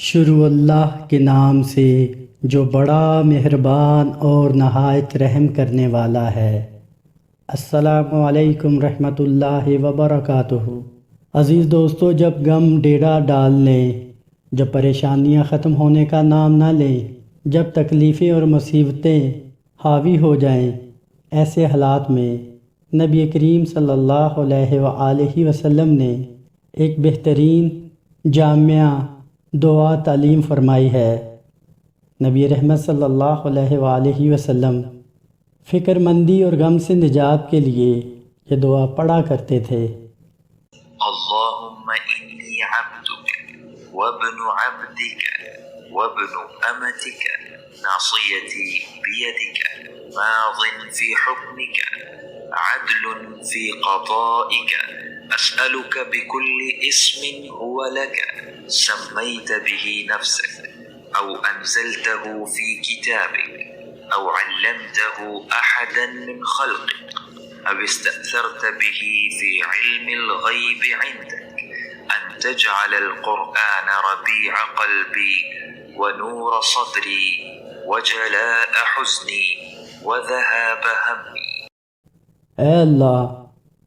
شروع اللہ کے نام سے جو بڑا مہربان اور نہایت رحم کرنے والا ہے۔ السلام علیکم رحمۃ اللہ وبرکاتہ۔ عزیز دوستو، جب غم ڈیرا ڈال لیں، جب پریشانیاں ختم ہونے کا نام نہ لیں، جب تکلیفیں اور مصیبتیں حاوی ہو جائیں، ایسے حالات میں نبی کریم صلی اللہ علیہ وآلہ وسلم نے ایک بہترین جامعہ دعا تعلیم فرمائی ہے۔ نبی رحمت صلی اللہ علیہ وآلہ وسلم فکر مندی اور غم سے نجات کے لیے یہ دعا پڑھا کرتے تھے۔ اللہم انی عبدک وابن عبدک وابن امتک ناصیتی بیدک ماض فی حکمک عدل فی قضائک اسألک بكل اسم هو لك سميت به نفسك او انزلته في كتابك او علمته احدا من خلقك او استأثرت به في علم الغيب عندك ان تجعل القرآن ربيع قلبي ونور صدري وجلاء حزني وذهاب همي۔ اے اللہ،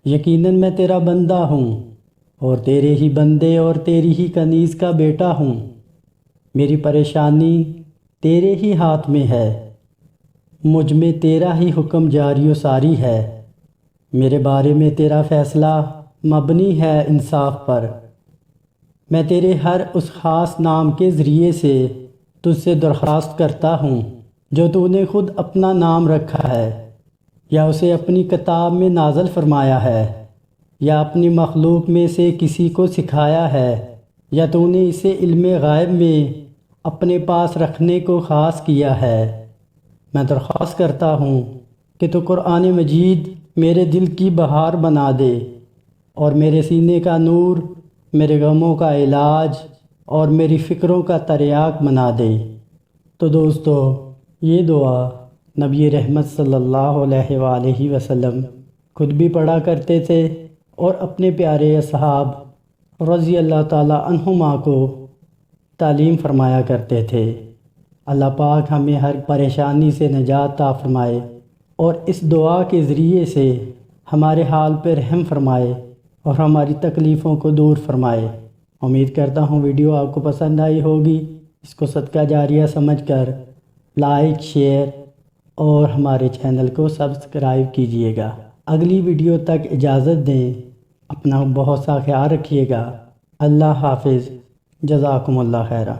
یقیناً میں تیرا بندہ ہوں اور تیرے ہی بندے اور تیری ہی کنیز کا بیٹا ہوں۔ میری پریشانی تیرے ہی ہاتھ میں ہے، مجھ میں تیرا ہی حکم جاری و ساری ہے، میرے بارے میں تیرا فیصلہ مبنی ہے انصاف پر۔ میں تیرے ہر اس خاص نام کے ذریعے سے تجھ سے درخواست کرتا ہوں جو تو نے خود اپنا نام رکھا ہے، یا اسے اپنی کتاب میں نازل فرمایا ہے، یا اپنی مخلوق میں سے کسی کو سکھایا ہے، یا تو نے اسے علم غیب میں اپنے پاس رکھنے کو خاص کیا ہے۔ میں درخواست کرتا ہوں کہ تو قرآن مجید میرے دل کی بہار بنا دے اور میرے سینے کا نور، میرے غموں کا علاج اور میری فکروں کا تریاق بنا دے۔ تو دوستو، یہ دعا نبی رحمت صلی اللہ علیہ وآلہ وسلم خود بھی پڑھا کرتے تھے اور اپنے پیارے اصحاب رضی اللہ تعالی عنہما کو تعلیم فرمایا کرتے تھے۔ اللہ پاک ہمیں ہر پریشانی سے نجات عطا فرمائے اور اس دعا کے ذریعے سے ہمارے حال پہ رحم فرمائے اور ہماری تکلیفوں کو دور فرمائے۔ امید کرتا ہوں ویڈیو آپ کو پسند آئی ہوگی۔ اس کو صدقہ جاریہ سمجھ کر لائک، شیئر اور ہمارے چینل کو سبسکرائب کیجیے گا۔ اگلی ویڈیو تک اجازت دیں، اپنا بہت سا خیال رکھیے گا۔ اللہ حافظ، جزاکم اللہ خیرہ۔